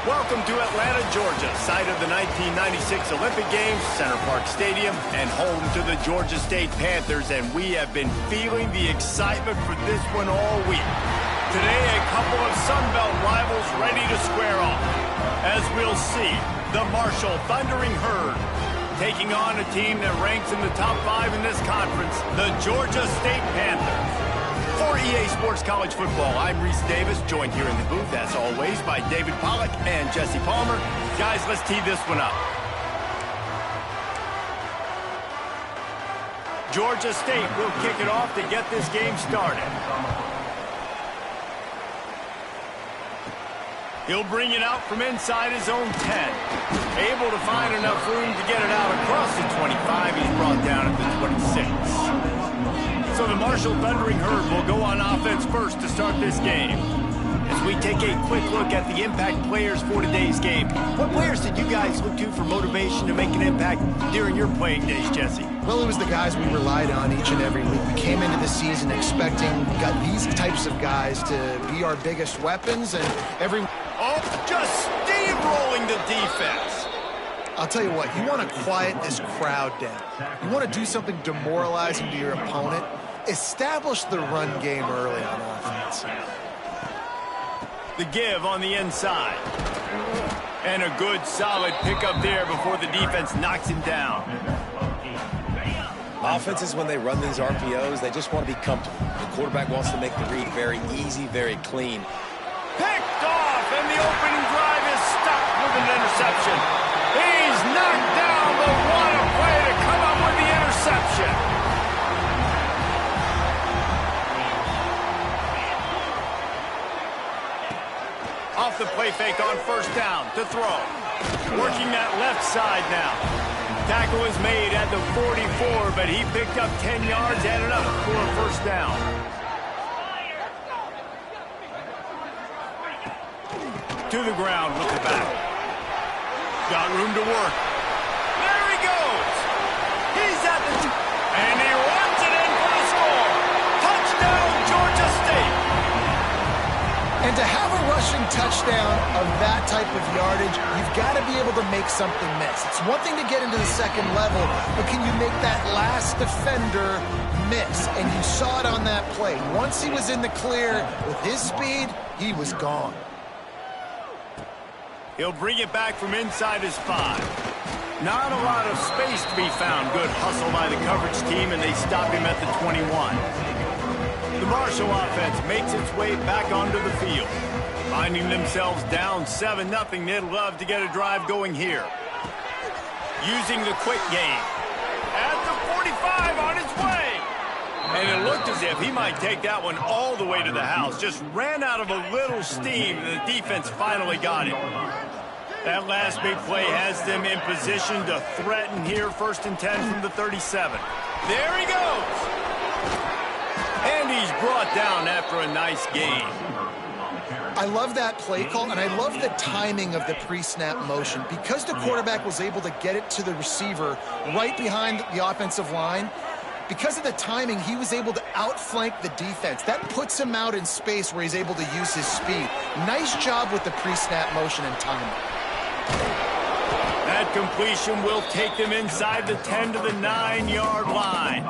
Welcome to Atlanta, Georgia, site of the 1996 Olympic Games, Center Parc Stadium, and home to the Georgia State Panthers, and we have been feeling the excitement for this one all week. Today, a couple of Sun Belt rivals ready to square off. As we'll see, the Marshall Thundering Herd taking on a team that ranks in the top 5 in this conference, the Georgia State Panthers. For EA Sports College Football, I'm Reese Davis, joined here in the booth, as always, by David Pollack and Jesse Palmer. Guys, let's tee this one up. Georgia State will kick it off to get this game started. He'll bring it out from inside his own 10. Able to find enough room to get it out across the 25. He's brought down at the 26. So the Marshall Thundering Herd will go on offense first to start this game. As we take a quick look at the impact players for today's game, what players did you guys look to for motivation to make an impact during your playing days, Jesse? Well, it was the guys we relied on each and every week. We came into the season expecting these types of guys to be our biggest weapons, and Oh, just steamrolling the defense. I'll tell you what, you want to quiet this crowd down. You want to do something demoralizing to your opponent. Establish the run game early on offense. The give on the inside. And a good, solid pickup there before the defense knocks him down. Offenses, when they run these RPOs, they just want to be comfortable. The quarterback wants to make the read very easy, very clean. Picked off, and the opening drive is stuck with an interception. He's knocked down, but what a play to come up with the interception. Off the play fake on first down to throw. Working that left side now. Tackle is made at the 44, but he picked up 10 yards and enough for a first down. To the ground with the back. Got room to work. There he goes. He's at the... And he runs it in for the score. Touchdown, Georgia State. And to have a rushing touchdown of that type of yardage, you've got to be able to make something miss. It's one thing to get into the second level, but can you make that last defender miss? And you saw it on that play. Once he was in the clear with his speed, he was gone. He'll bring it back from inside his 5. Not a lot of space to be found. Good hustle by the coverage team, and they stop him at the 21. The Marshall offense makes its way back onto the field. Finding themselves down 7-0, they'd love to get a drive going here. Using the quick game. At the 45 on its way. And it looked as if he might take that one all the way to the house. Just ran out of a little steam, and the defense finally got him. That last big play has them in position to threaten here, 1st and 10 from the 37. There he goes. And he's brought down after a nice gain. I love that play call, and I love the timing of the pre-snap motion. Because the quarterback was able to get it to the receiver right behind the offensive line, because of the timing, he was able to outflank the defense. That puts him out in space where he's able to use his speed. Nice job with the pre-snap motion and timing. That completion will take them inside the 10 to the 9-yard line.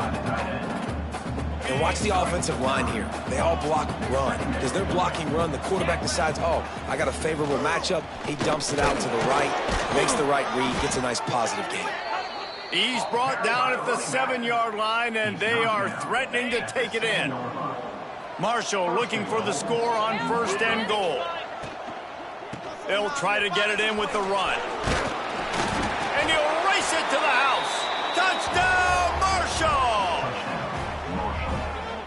And watch the offensive line here. They all block run. Because they're blocking run, the quarterback decides, oh, I got a favorable matchup. He dumps it out to the right, makes the right read, gets a nice positive gain. He's brought down at the 7-yard line, and they are threatening to take it in. Marshall looking for the score on 1st and goal. They'll try to get it in with the run. And he'll race it to the house. Touchdown, Marshall!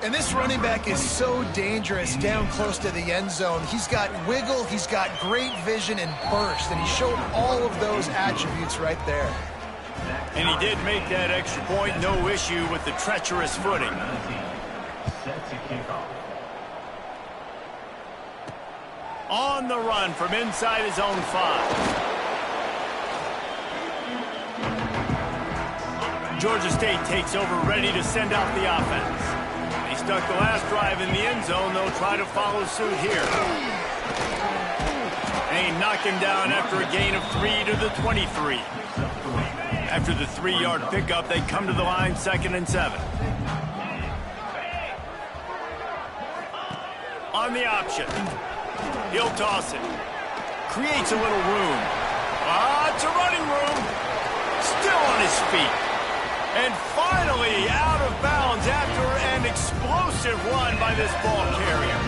And this running back is so dangerous down close to the end zone. He's got wiggle, he's got great vision and burst, and he showed all of those attributes right there. And he did make that extra point, no issue with the treacherous footing. On the run from inside his own 5. Georgia State takes over, ready to send out the offense. They stuck the last drive in the end zone. They'll try to follow suit here. They knock him down after a gain of 3 to the 23. After the 3-yard pickup, they come to the line 2nd and 7. On the option. He'll toss it. Creates a little room. It's a running room. Still on his feet. And finally out of bounds after an explosive run by this ball carrier.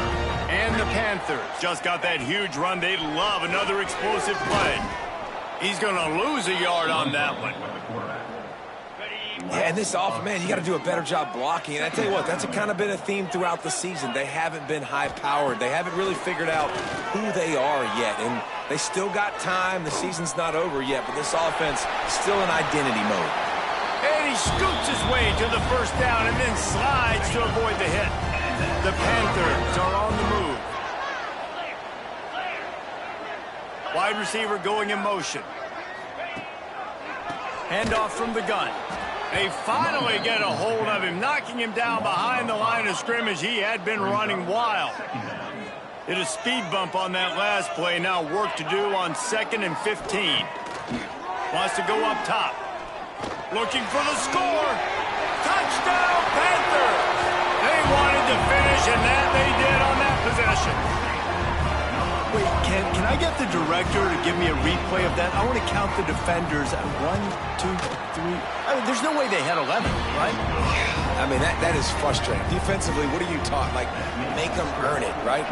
And the Panthers just got that huge run. They love another explosive play. He's going to lose a yard on that one. Yeah, and this offense, man, you got to do a better job blocking. And I tell you what, that's kind of been a theme throughout the season. They haven't been high-powered. They haven't really figured out who they are yet. And they still got time. The season's not over yet, but this offense still in identity mode. And he scoots his way to the first down and then slides to avoid the hit. The Panthers are on the move. Wide receiver going in motion. Handoff from the gun. They finally get a hold of him, knocking him down behind the line of scrimmage. He had been running wild. Hit a speed bump on that last play. Now work to do on 2nd and 15. Wants to go up top. Looking for the score. Touchdown, Panthers! They wanted to finish, and that they did on that possession. Wait, can I get the director to give me a replay of that? I want to count the defenders at 1, 2, 3. I mean, there's no way they had 11, right? I mean, that is frustrating. Defensively, what are you taught? Like, make them earn it, right?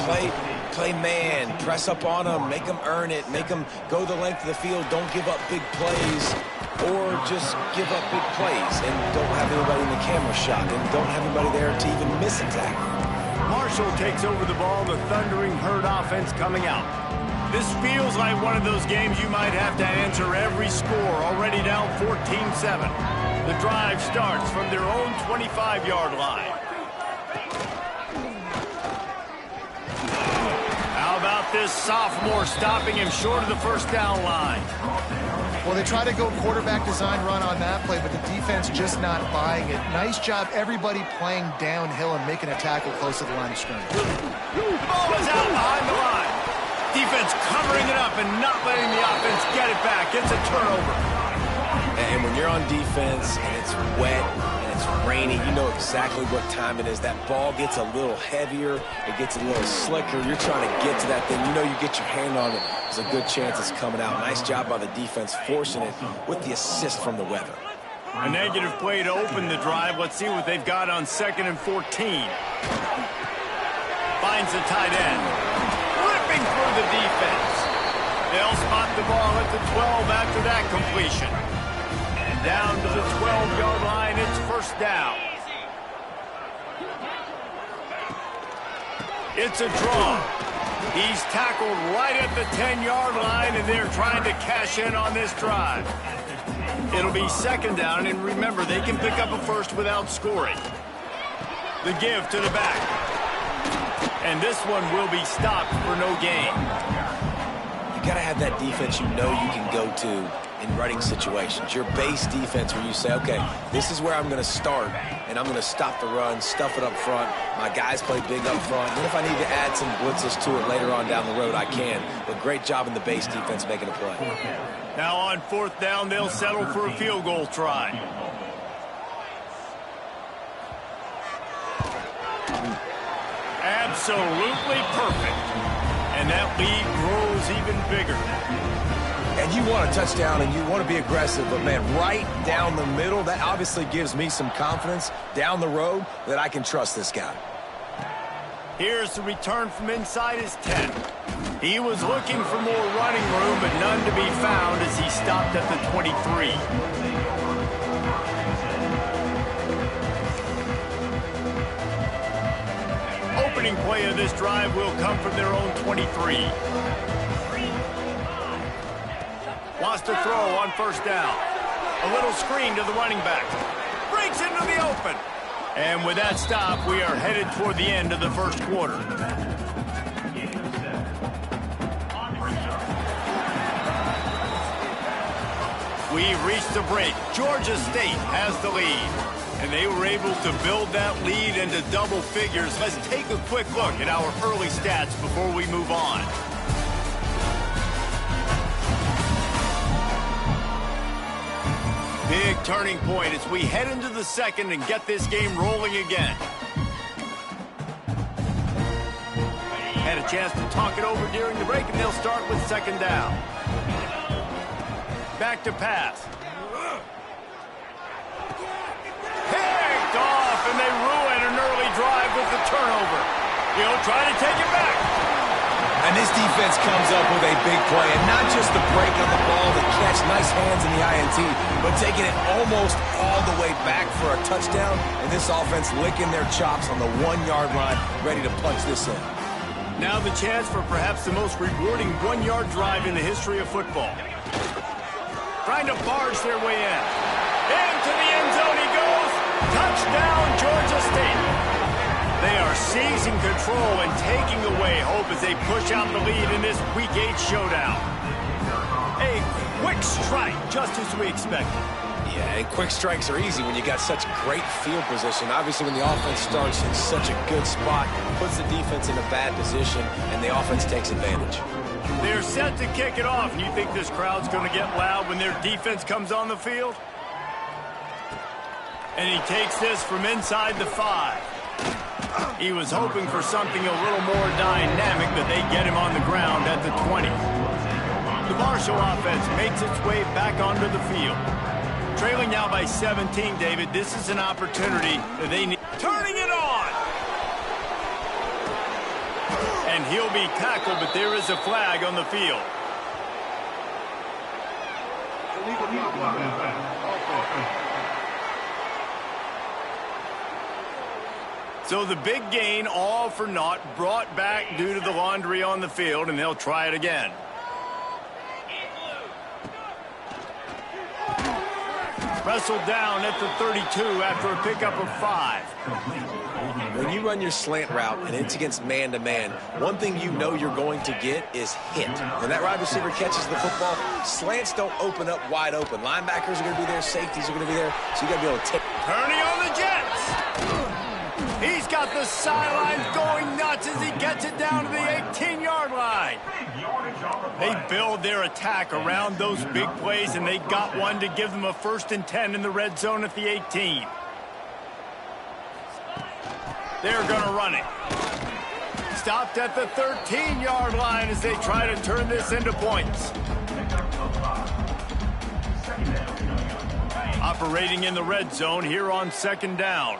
Play man, press up on them, make them earn it, make them go the length of the field, don't give up big plays, or just give up big plays and don't have anybody in the camera shot and don't have anybody there to even miss a tackle. Marshall takes over the ball, the Thundering Herd offense coming out. This feels like one of those games you might have to answer every score, already down 14-7. The drive starts from their own 25-yard line. How about this sophomore stopping him short of the first down line? Well, they try to go quarterback design run on that play, but the defense just not buying it. Nice job, everybody playing downhill and making a tackle close to the line of scrimmage. Ball is out behind the line. Defense covering it up and not letting the offense get it back. It's a turnover. And when you're on defense and it's wet and it's rainy, you know exactly what time it is. That ball gets a little heavier. It gets a little slicker. You're trying to get to that thing. You know you get your hand on it. There's a good chance it's coming out. Nice job by the defense forcing it with the assist from the weather. A negative play to open the drive. Let's see what they've got on 2nd and 14. Finds the tight end. Ripping through the defense. They'll spot the ball at the 12 after that completion. And down to the 12-yard line, it's first down. It's a draw. He's tackled right at the 10-yard line, and they're trying to cash in on this drive. It'll be 2nd down, and remember, they can pick up a first without scoring. The give to the back. And this one will be stopped for no gain. You got to have that defense you know you can go to in running situations. Your base defense where you say, okay, this is where I'm going to start, and I'm going to stop the run, stuff it up front. My guys play big up front. And if I need to add some blitzes to it later on down the road, I can. But great job in the base defense making a play. Now on 4th down, they'll settle for a field goal try. Absolutely perfect. And that lead grows even bigger. And you want a touchdown and you want to be aggressive, but man, right down the middle, that obviously gives me some confidence down the road that I can trust this guy. Here's the return from inside his 10. He was looking for more running room, but none to be found as he stopped at the 23. Opening play of this drive will come from their own 23. Wants to throw on 1st down. A little screen to the running back. Breaks into the open. And with that stop, we are headed toward the end of the first quarter. We've reached the break. Georgia State has the lead. And they were able to build that lead into double figures. Let's take a quick look at our early stats before we move on. Big turning point as we head into the second and get this game rolling again. Had a chance to talk it over during the break, and they'll start with second down. Back to pass. Picked off, and they ruin an early drive with the turnover. He'll try to take it back. And this defense comes up with a big play, and not just the break on the ball, the catch, nice hands in the INT, but taking it almost all the way back for a touchdown, and this offense licking their chops on the 1-yard line, ready to punch this in. Now the chance for perhaps the most rewarding 1-yard drive in the history of football. Trying to barge their way in. Into the end zone he goes. Touchdown, Georgia State. They are seizing control and taking away hope as they push out the lead in this Week 8 showdown. A quick strike, just as we expected. Yeah, and quick strikes are easy when you got such great field position. Obviously, when the offense starts in such a good spot, puts the defense in a bad position, and the offense takes advantage. They're set to kick it off. You think this crowd's going to get loud when their defense comes on the field? And he takes this from inside the 5. He was hoping for something a little more dynamic, but they get him on the ground at the 20. The Marshall offense makes its way back onto the field. Trailing now by 17, David. This is an opportunity that they need. Turning it on! And he'll be tackled, but there is a flag on the field. So the big gain, all for naught, brought back due to the laundry on the field, and they'll try it again. Wrestled down at the 32 after a pickup of 5. When you run your slant route and it's against man-to-man, one thing you know you're going to get is hit. When that wide receiver catches the football, slants don't open up wide open. Linebackers are going to be there, safeties are going to be there, so you got to be able to take. Turning on the Jets. He's got the sidelines going nuts as he gets it down to the 18-yard line. They build their attack around those big plays, and they got one to give them a 1st and 10 in the red zone at the 18. They're going to run it. Stopped at the 13-yard line as they try to turn this into points. Operating in the red zone here on second down.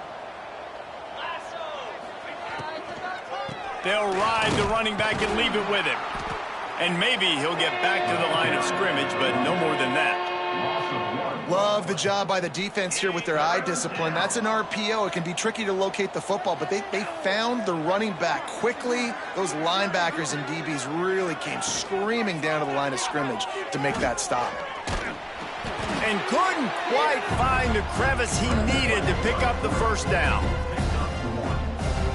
They'll ride the running back and leave it with him. And maybe he'll get back to the line of scrimmage, but no more than that. Love the job by the defense here with their eye discipline. That's an RPO. It can be tricky to locate the football, but they found the running back quickly. Those linebackers and DBs really came screaming down to the line of scrimmage to make that stop. And couldn't quite find the crevice he needed to pick up the first down.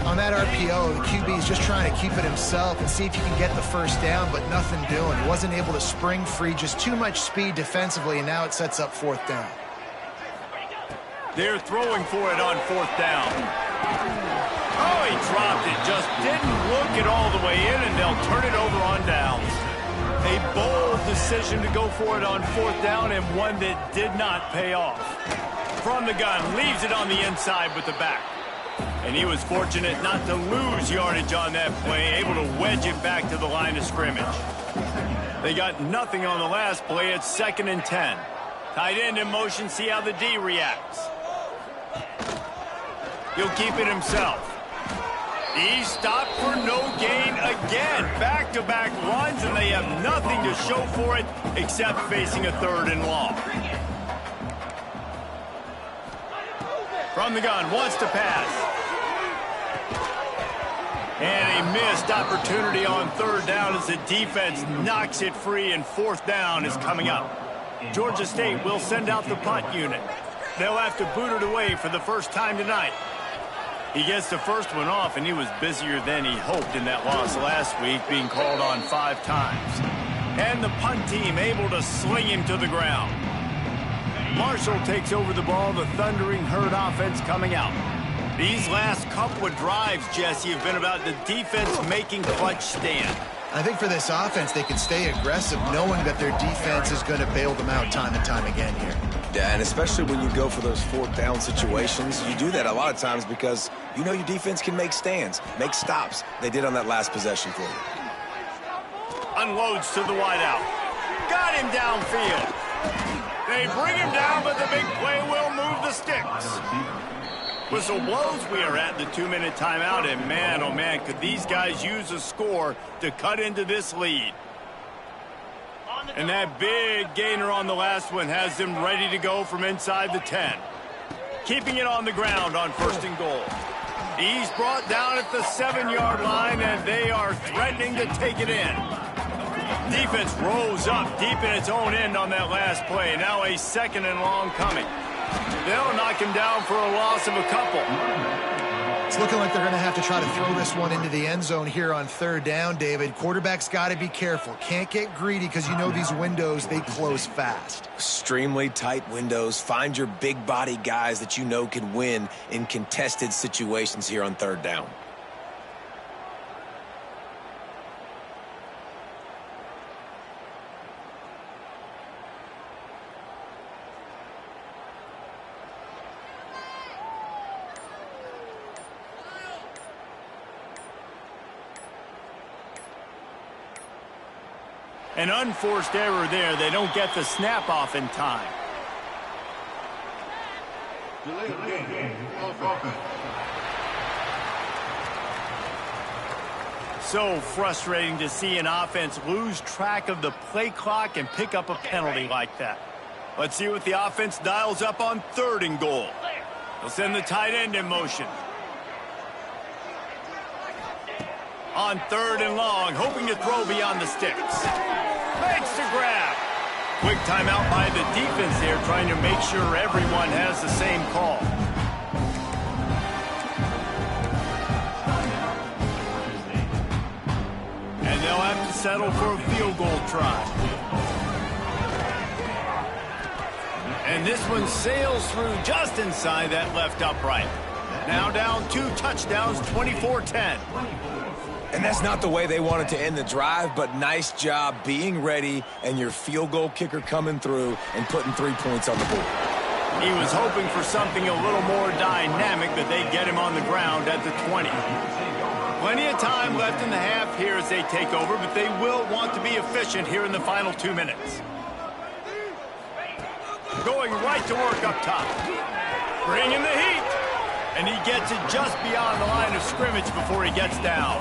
On that RPO, the QB is just trying to keep it himself and see if he can get the first down, but nothing doing. He wasn't able to spring free, just too much speed defensively, and now it sets up 4th down. They're throwing for it on 4th down. Oh, he dropped it. Just didn't look it all the way in, and they'll turn it over on downs. A bold decision to go for it on 4th down, and one that did not pay off. From the gun, leaves it on the inside with the back. And he was fortunate not to lose yardage on that play, able to wedge it back to the line of scrimmage. They got nothing on the last play. It's 2nd and 10. Tight end in motion, see how the D reacts. He'll keep it himself. He stopped for no gain again. Back-to-back runs, and they have nothing to show for it except facing a 3rd and long. From the gun, wants to pass. And a missed opportunity on 3rd down as the defense knocks it free, and 4th down is coming up. Georgia State will send out the punt unit. They'll have to boot it away for the first time tonight. He gets the first one off, and he was busier than he hoped in that loss last week, being called on 5 times. And the punt team able to sling him to the ground. Marshall takes over the ball, the Thundering Herd offense coming out. These last couple of drives, Jesse, have been about the defense making clutch stand. I think for this offense, they can stay aggressive knowing that their defense is going to bail them out time and time again here. Yeah, and especially when you go for those fourth down situations, you do that a lot of times because you know your defense can make stands, make stops. They did on that last possession for you. Unloads to the wideout. Got him downfield. They bring him down, but the big play will move the sticks. Whistle blows. We are at the 2-minute timeout, and man, oh man, could these guys use a score to cut into this lead. And that big gainer on the last one has them ready to go from inside the 10. Keeping it on the ground on 1st and goal. He's brought down at the 7-yard line, and they are threatening to take it in. Defense rose up deep in its own end on that last play. Now a 2nd and long coming. They'll knock him down for a loss of a couple. It's looking like they're going to have to try to throw this one into the end zone here on 3rd down, David. Quarterback's got to be careful. Can't get greedy because you know these windows, they close fast. Extremely tight windows. Find your big body guys that you know can win in contested situations here on 3rd down. An unforced error there. They don't get the snap off in time. So frustrating to see an offense lose track of the play clock and pick up a penalty like that. Let's see what the offense dials up on 3rd and goal. They'll send the tight end in motion. On 3rd and long, hoping to throw beyond the sticks. Makes the grab. Quick timeout by the defense there, trying to make sure everyone has the same call. And they'll have to settle for a field goal try. And this one sails through just inside that left upright. Now down 2 touchdowns, 24-10. And that's not the way they wanted to end the drive, but nice job being ready and your field goal kicker coming through and putting 3 points on the board. He was hoping for something a little more dynamic, but they get him on the ground at the 20. Plenty of time left in the half here as they take over, but they will want to be efficient here in the final 2 minutes. Going right to work up top. Bringing the heat. And he gets it just beyond the line of scrimmage before he gets down.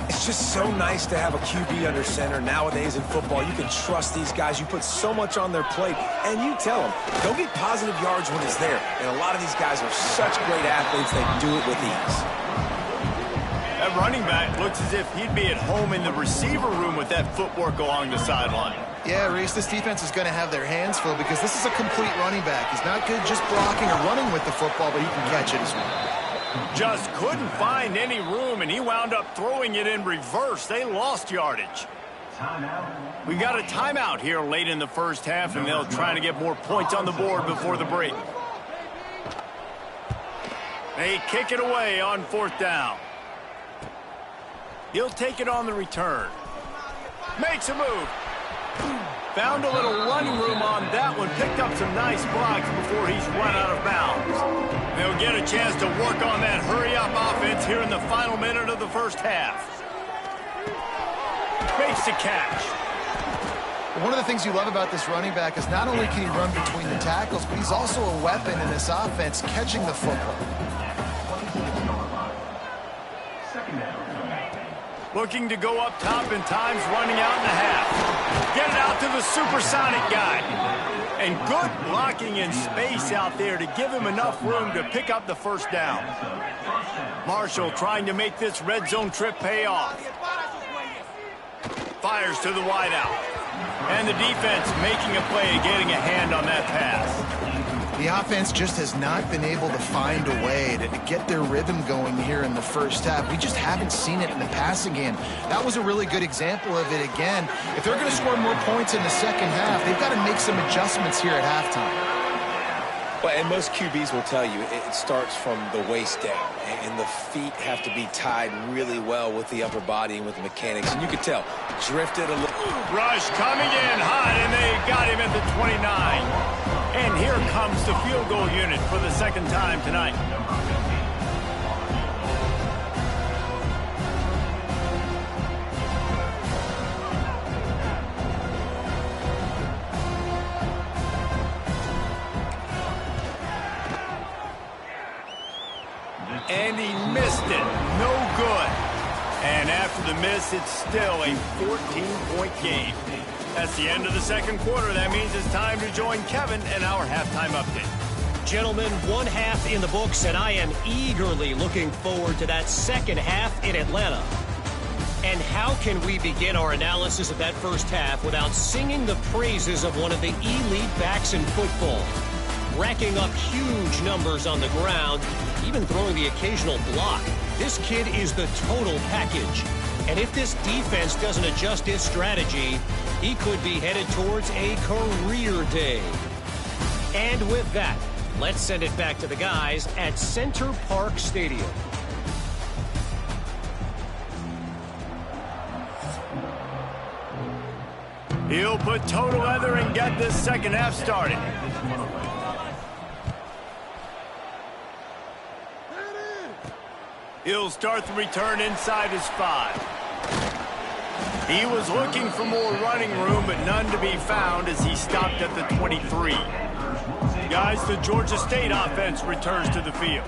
It's just so nice to have a QB under center. Nowadays in football, you can trust these guys. You put so much on their plate, and you tell them, go get positive yards when it's there. And a lot of these guys are such great athletes, they do it with ease. That running back looks as if he'd be at home in the receiver room with that footwork along the sideline. Yeah, Reese, this defense is going to have their hands full because this is a complete running back. He's not good just blocking or running with the football, but he can catch it as well. Just couldn't find any room, and he wound up throwing it in reverse. They lost yardage. We got a timeout here late in the 1st half, and they'll try to get more points on the board before the break. They kick it away on 4th down. He'll take it on the return. Makes a move. Found a little running room on that one. Picked up some nice blocks before he's run out of bounds. They'll get a chance to work on that hurry-up offense here in the final minute of the 1st half. Makes the catch. One of the things you love about this running back is not only can he run between the tackles, but he's also a weapon in this offense catching the football. Looking to go up top, and time's running out in the half. Get it out to the supersonic guy. And good blocking in space out there to give him enough room to pick up the 1st down. Marshall trying to make this red zone trip pay off. Fires to the wideout. And the defense making a play, getting a hand on that pass. The offense just has not been able to find a way to get their rhythm going here in the 1st half. We just haven't seen it in the passing game. That was a really good example of it again. If they're going to score more points in the 2nd half, they've got to make some adjustments here at halftime. Well, and most QBs will tell you it starts from the waist down, and the feet have to be tied really well with the upper body and with the mechanics. And you could tell, drifted a little. Rush coming in hot, and they got him at the 29. And here comes the field goal unit for the second time tonight. And he missed it. No good. And after the miss, it's still a 14-point game. That's the end of the second quarter. That means it's time to join Kevin in our halftime update. Gentlemen, one half in the books, and I am eagerly looking forward to that second half in Atlanta. And how can we begin our analysis of that first half without singing the praises of one of the elite backs in football? Racking up huge numbers on the ground, even throwing the occasional block. This kid is the total package. And if this defense doesn't adjust its strategy, he could be headed towards a career day. And with that, let's send it back to the guys at Center Parc Stadium. He'll put total leather and get this second half started. He'll start the return inside his 5. He was looking for more running room, but none to be found as he stopped at the 23. Guys, the Georgia State offense returns to the field.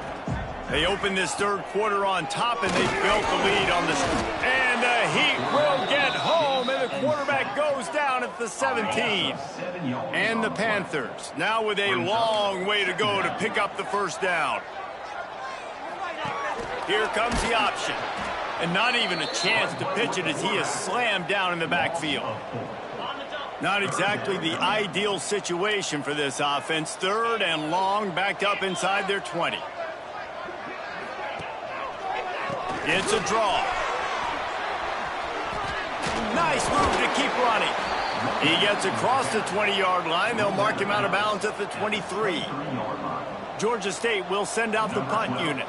They open this third quarter on top, and they built the lead on the street. And the Heat will get home, and the quarterback goes down at the 17. And the Panthers, now with a long way to go to pick up the first down. Here comes the option. And not even a chance to pitch it as he is slammed down in the backfield. Not exactly the ideal situation for this offense. Third and long, backed up inside their 20. It's a draw. Nice move to keep running. He gets across the 20-yard line. They'll mark him out of bounds at the 23. Georgia State will send out the punt unit.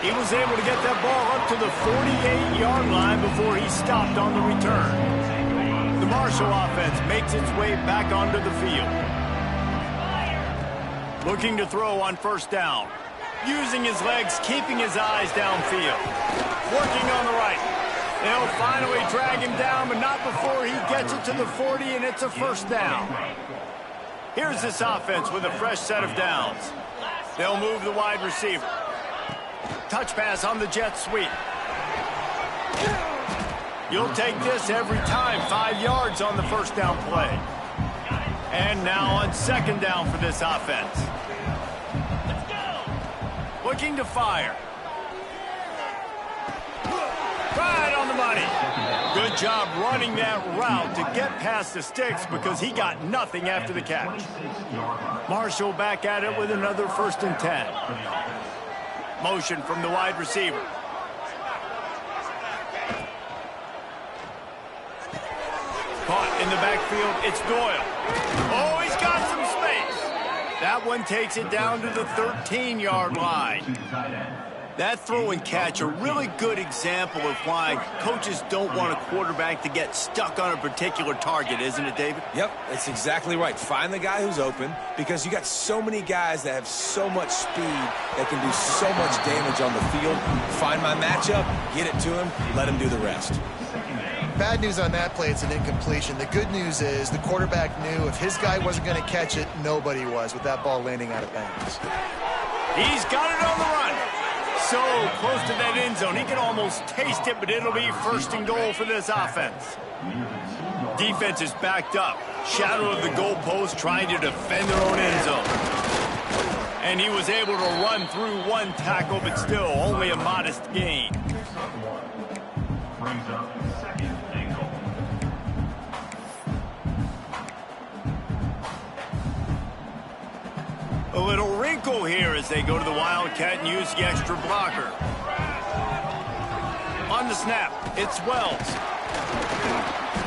He was able to get that ball up to the 48-yard line before he stopped on the return. The Marshall offense makes its way back onto the field. Looking to throw on first down. Using his legs, keeping his eyes downfield. Working on the right. They'll finally drag him down, but not before he gets it to the 40, and it's a first down. Here's this offense with a fresh set of downs. They'll move the wide receiver. Touch pass on the jet sweep. You'll take this every time. 5 yards on the first down play. And now on second down for this offense. Looking to fire. Right on the money. Good job running that route to get past the sticks because he got nothing after the catch. Marshall back at it with another 1st and 10. Motion from the wide receiver. Caught in the backfield, it's Doyle. Oh, he's got some space. That one takes it down to the 13-yard line. That throw and catch, a really good example of why coaches don't want a quarterback to get stuck on a particular target, isn't it, David? Yep, that's exactly right. Find the guy who's open because you got so many guys that have so much speed that can do so much damage on the field. Find my matchup, get it to him, let him do the rest. Bad news on that play, it's an incompletion. The good news is the quarterback knew if his guy wasn't going to catch it, nobody was with that ball landing out of bounds. He's got it on the run. So close to that end zone. He can almost taste it, but it'll be 1st and goal for this offense. Defense is backed up. Shadow of the goalpost trying to defend their own end zone. And he was able to run through one tackle, but still only a modest gain. A little wrinkle here as they go to the Wildcat and use the extra blocker. On the snap, it's Wells.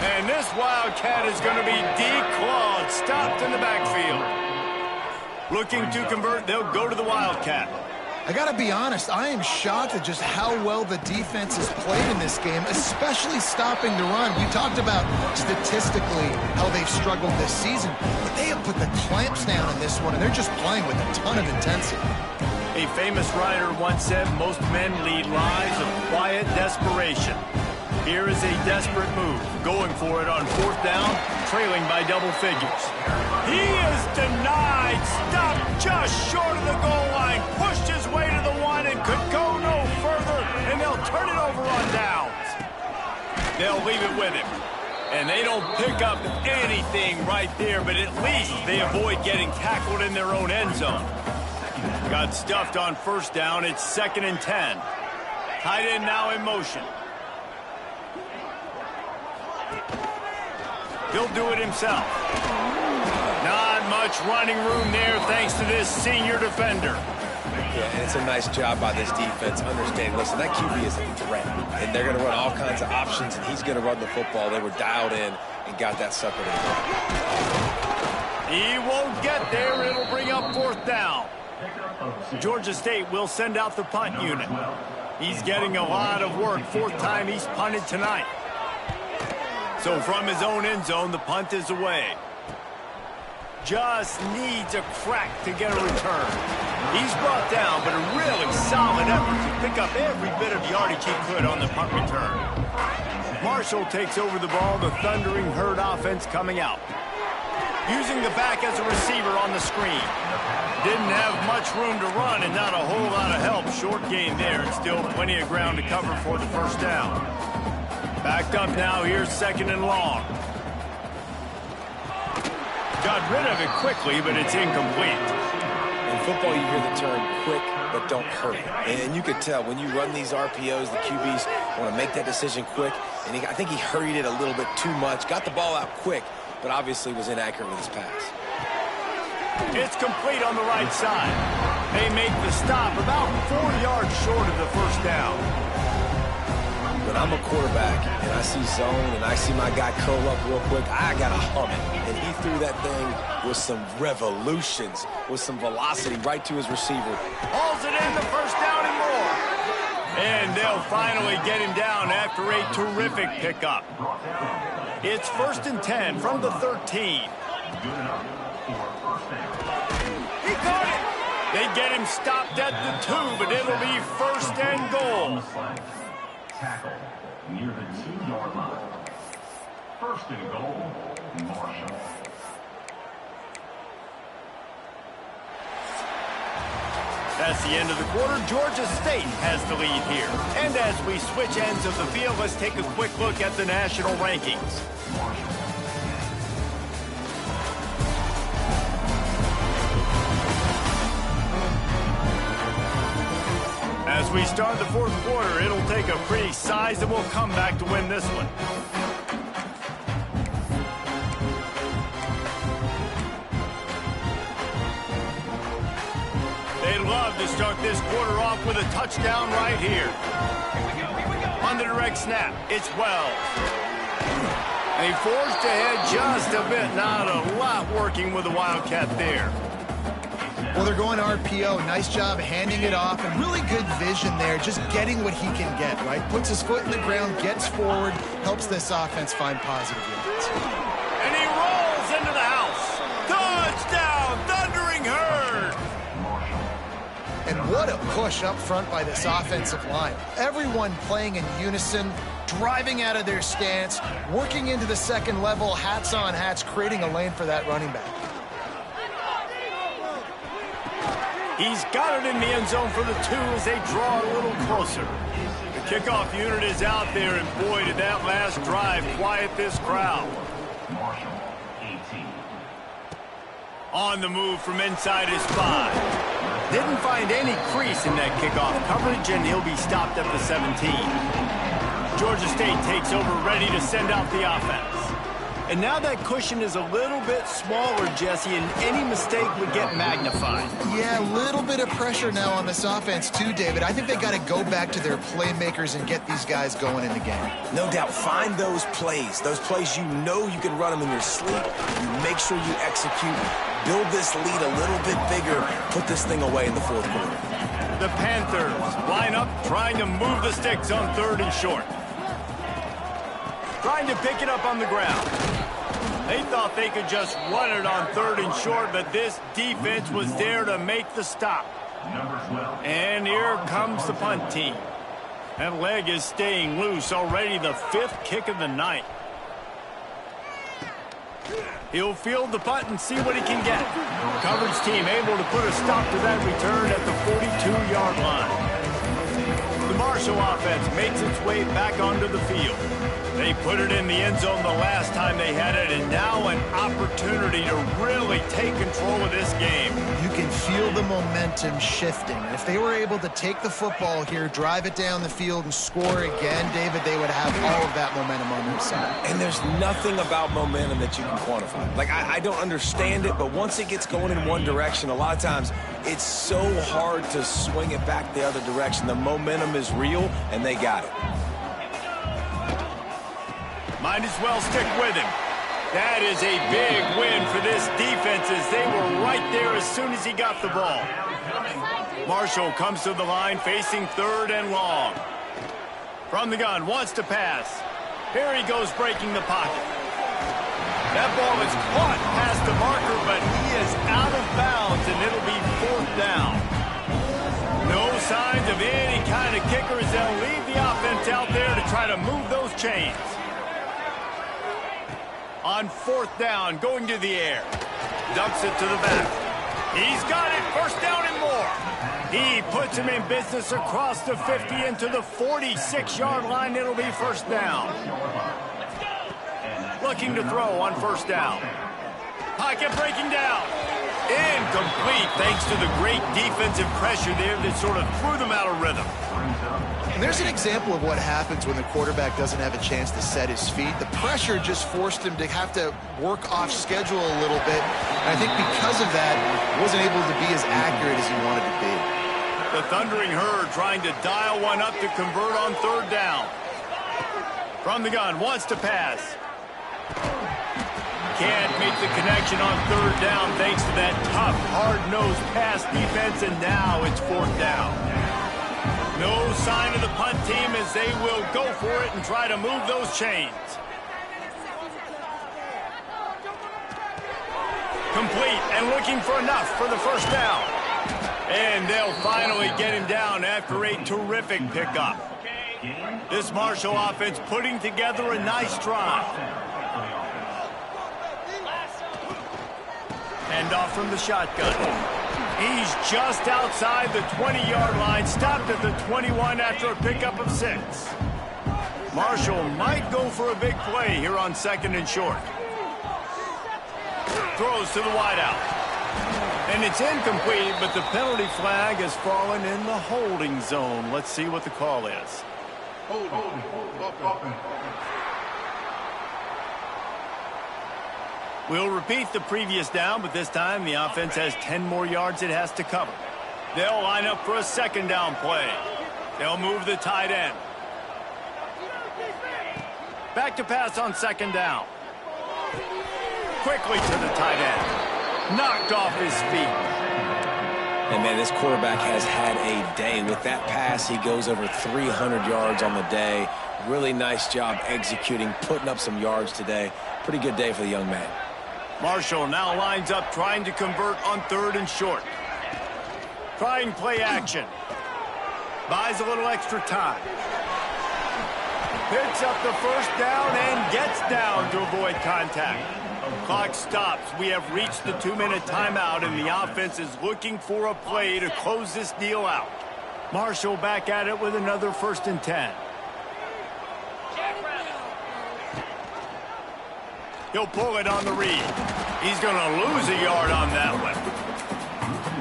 And this Wildcat is going to be declawed, stopped in the backfield. Looking to convert, they'll go to the Wildcat. I got to be honest, I am shocked at just how well the defense has played in this game, especially stopping the run. You talked about statistically how they've struggled this season, but they have put the clamps down in this one, and they're just playing with a ton of intensity. A famous writer once said, most men lead lives of quiet desperation. Here is a desperate move, going for it on 4th down, trailing by double figures. He is denied, stopped just short of the goal line, pushed his way to the 1 and could go no further, and they'll turn it over on downs. They'll leave it with him. And they don't pick up anything right there, but at least they avoid getting tackled in their own end zone. Got stuffed on 1st down, it's 2nd and 10. Tight end now in motion. He'll do it himself. Not much running room there thanks to this senior defender. Yeah, and it's a nice job by this defense. Understand, listen, that QB is a threat. And they're going to run all kinds of options, and he's going to run the football. They were dialed in and got that sucker in. He won't get there. It'll bring up 4th down. Georgia State will send out the punt unit. He's getting a lot of work. 4th time he's punted tonight. So from his own end zone, the punt is away. Just needs a crack to get a return. He's brought down, but a really solid effort to pick up every bit of yardage he could on the punt return. Marshall takes over the ball, the Thundering Herd offense coming out. Using the back as a receiver on the screen. Didn't have much room to run and not a whole lot of help. Short gain there and still plenty of ground to cover for the 1st down. Backed up now, here's 2nd and long. Got rid of it quickly, but it's incomplete. In football, you hear the term quick, but don't hurry. And you could tell when you run these RPOs, the QBs want to make that decision quick. And I think he hurried it a little bit too much. Got the ball out quick, but obviously was inaccurate with his pass. It's complete on the right side. They make the stop about 4 yards short of the 1st down. When I'm a quarterback and I see zone and I see my guy curl up real quick, I got to hum it. And he threw that thing with some revolutions, with some velocity right to his receiver. Hauls it in the 1st down and more. And they'll finally get him down after a terrific pickup. It's 1st and 10 from the 13. He caught it. They get him stopped at the 2, but it'll be 1st and goal. Tackle near the 2-yard line. 1st and goal, Marshall. That's the end of the quarter. Georgia State has the lead here. And as we switch ends of the field, let's take a quick look at the national rankings. As we start the 4th quarter, it'll take a pretty sizable comeback to win this one. They'd love to start this quarter off with a touchdown right here. On the direct snap, it's Wells. They forced ahead just a bit, not a lot working with the Wildcat there. Well, they're going RPO. Nice job handing it off, and really good vision there, just getting what he can get, right? Puts his foot in the ground, gets forward, helps this offense find positive yards. And he rolls into the house. Touchdown, Thundering Herd! And what a push up front by this offensive line. Everyone playing in unison, driving out of their stance, working into the 2nd level, hats on hats, creating a lane for that running back. He's got it in the end zone for the 2 as they draw a little closer. The kickoff unit is out there, and boy, did that last drive quiet this crowd. Marshall, 18. On the move from inside his 5. Didn't find any crease in that kickoff coverage, and he'll be stopped at the 17. Georgia State takes over, ready to send out the offense. And now that cushion is a little bit smaller, Jesse, and any mistake would get magnified. Yeah, a little bit of pressure now on this offense too, David. I think they got to go back to their playmakers and get these guys going in the game. No doubt, find those plays you know you can run them in your sleep. You make sure you execute, build this lead a little bit bigger, put this thing away in the 4th quarter. The Panthers line up trying to move the sticks on 3rd and short. Trying to pick it up on the ground. They thought they could just run it on 3rd and short, but this defense was there to make the stop. And here comes the punt team. That leg is staying loose, already the 5th kick of the night. He'll field the punt and see what he can get. Coverage team able to put a stop to that return at the 42-yard line. The Marshall offense makes its way back onto the field. They put it in the end zone the last time they had it, and now an opportunity to really take control of this game. You can feel the momentum shifting. And if they were able to take the football here, drive it down the field, and score again, David, they would have all of that momentum on their side. And there's nothing about momentum that you can quantify. Like, I don't understand it, but once it gets going in one direction, a lot of times it's so hard to swing it back the other direction. The momentum is real, and they got it. Might as well stick with him. That is a big win for this defense as they were right there as soon as he got the ball. Marshall comes to the line facing 3rd and long. From the gun, wants to pass. Here he goes breaking the pocket. That ball is caught past the marker, but he is out of bounds, and it'll be 4th down. No signs of any kind of kicker as they'll leave the offense out there to try to move those chains. On 4th down, going to the air. Dumps it to the back. He's got it. 1st down and more. He puts him in business across the 50 into the 46-yard line. It'll be 1st down. Looking to throw on 1st down. Pocket breaking down. Incomplete thanks to the great defensive pressure there that sort of threw them out of rhythm. And there's an example of what happens when the quarterback doesn't have a chance to set his feet. The pressure just forced him to have to work off schedule a little bit. And I think because of that, he wasn't able to be as accurate as he wanted to be. The Thundering Herd trying to dial one up to convert on 3rd down. From the gun, wants to pass. Can't make the connection on 3rd down thanks to that tough, hard-nosed pass defense, and now it's 4th down. No sign of the punt team as they will go for it and try to move those chains. Complete and looking for enough for the 1st down. And they'll finally get him down after a terrific pickup. This Marshall offense putting together a nice drive. Hand off from the shotgun. He's just outside the 20-yard line, stopped at the 21 after a pickup of 6. Marshall might go for a big play here on 2nd and short. Throws to the wideout. And it's incomplete, but the penalty flag has fallen in the holding zone. Let's see what the call is. We'll repeat the previous down, but this time the offense has 10 more yards it has to cover. They'll line up for a 2nd down play. They'll move the tight end. Back to pass on 2nd down. Quickly to the tight end. Knocked off his feet. And, man, this quarterback has had a day. With that pass, he goes over 300 yards on the day. Really nice job executing, putting up some yards today. Pretty good day for the young man. Marshall now lines up trying to convert on 3rd and short. Trying play action. Buys a little extra time. Picks up the 1st down and gets down to avoid contact. Clock stops. We have reached the 2-minute timeout, and the offense is looking for a play to close this deal out. Marshall back at it with another 1st and 10. He'll pull it on the read. He's going to lose a yard on that one.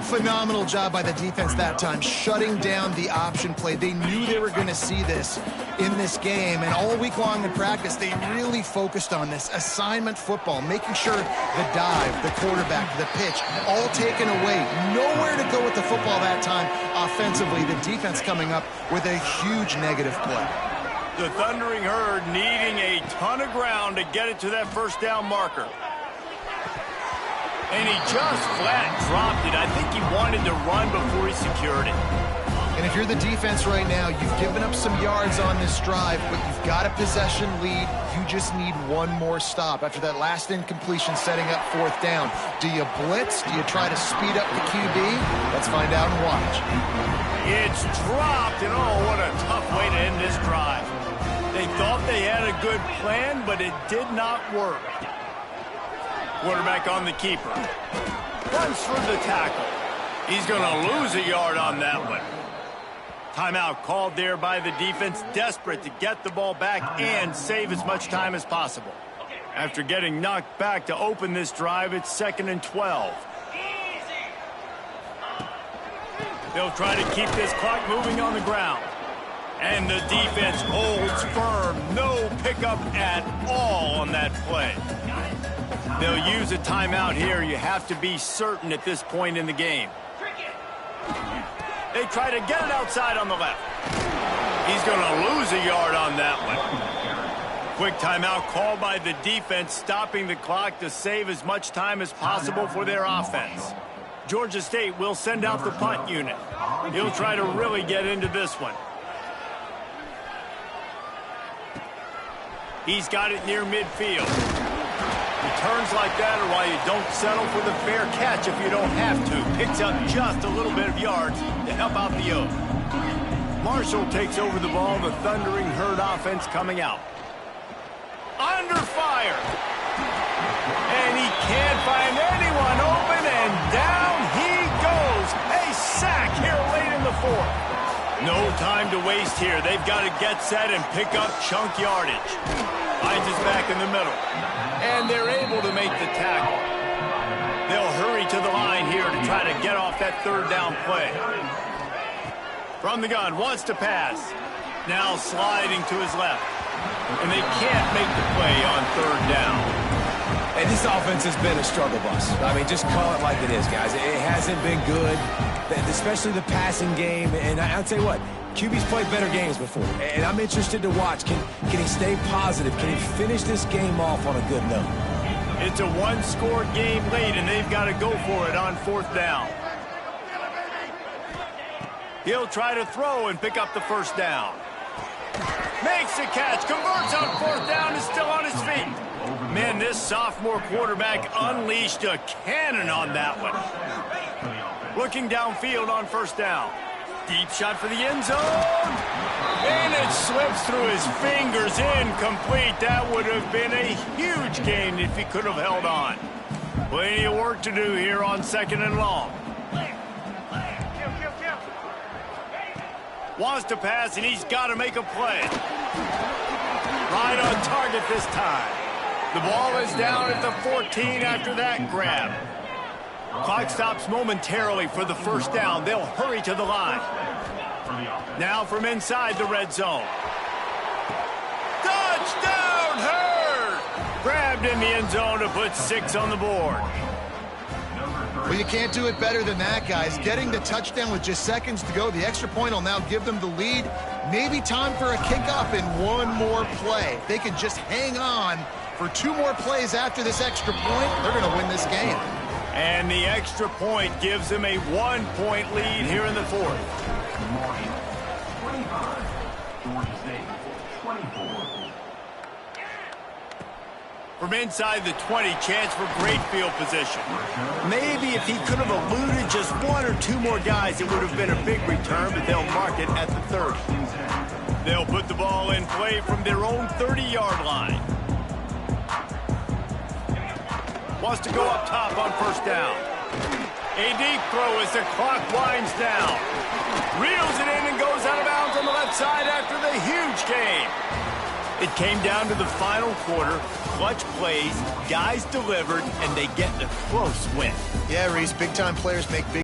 Phenomenal job by the defense that time, shutting down the option play. They knew they were going to see this in this game, and all week long in practice, they really focused on this assignment football, making sure the dive, the quarterback, the pitch, all taken away. Nowhere to go with the football that time offensively. The defense coming up with a huge negative play. The Thundering Herd needing a ton of ground to get it to that 1st down marker. And he just flat dropped it. I think he wanted to run before he secured it. And if you're the defense right now, you've given up some yards on this drive, but you've got a possession lead. You just need one more stop. After that last incompletion setting up 4th down, do you blitz? Do you try to speed up the QB? Let's find out and watch. It's dropped, and oh, what a tough way to end this drive. They thought they had a good plan, but it did not work. Quarterback on the keeper. Runs for the tackle. He's going to lose a yard on that one. Timeout called there by the defense, desperate to get the ball back and save as much time as possible. After getting knocked back to open this drive, it's 2nd and 12. They'll try to keep this clock moving on the ground. And the defense holds firm. No pickup at all on that play. They'll use a timeout here. You have to be certain at this point in the game. They try to get it outside on the left. He's going to lose a yard on that one. Quick timeout called by the defense, stopping the clock to save as much time as possible for their offense. Georgia State will send out the punt unit. He'll try to really get into this one. He's got it near midfield. Returns like that are why you don't settle for the fair catch if you don't have to. Picks up just a little bit of yards to help out the Oak. Marshall takes over the ball. The Thundering Herd offense coming out. Under fire. And he can't find anyone open, and down he goes. A sack here late in the 4th. No time to waste here. They've got to get set and pick up chunk yardage. Finds his back in the middle. And they're able to make the tackle. They'll hurry to the line here to try to get off that 3rd down play. From the gun, wants to pass. Now sliding to his left. And they can't make the play on 3rd down. And this offense has been a struggle bus. I mean, just call it like it is, guys. It hasn't been good, especially the passing game. And I'll tell you what, QB's played better games before. And I'm interested to watch. Can he stay positive? Can he finish this game off on a good note? It's a 1-score game late, and they've got to go for it on 4th down. He'll try to throw and pick up the 1st down. Makes the catch, converts on 4th down, is still on his feet. Man, this sophomore quarterback unleashed a cannon on that one. Looking downfield on 1st down. Deep shot for the end zone. And it slips through his fingers, incomplete. That would have been a huge gain if he could have held on. Plenty of work to do here on 2nd and long. Wants to pass, and he's got to make a play. Right on target this time. The ball is down at the 14 after that grab. Clock stops momentarily for the 1st down. They'll hurry to the line. Now from inside the red zone. Touchdown, Herd! Grabbed in the end zone to put 6 on the board. Well, you can't do it better than that, guys. Getting the touchdown with just seconds to go. The extra point will now give them the lead. Maybe time for a kickoff and one more play. They can just hang on for 2 more plays after this extra point. They're going to win this game. And the extra point gives them a 1-point lead here in the 4th. 25, Georgia State, 24. From inside the 20, chance for great field position. Maybe if he could have eluded just 1 or 2 more guys, it would have been a big return, but they'll mark it at the 30. They'll put the ball in play from their own 30-yard line. Wants to go up top on 1st down. A deep throw as the clock winds down. Reels it in and goes out of bounds on the left side after the huge gain. It came down to the final quarter. Clutch plays, guys delivered, and they get a close win. Yeah, Reese, big-time players make big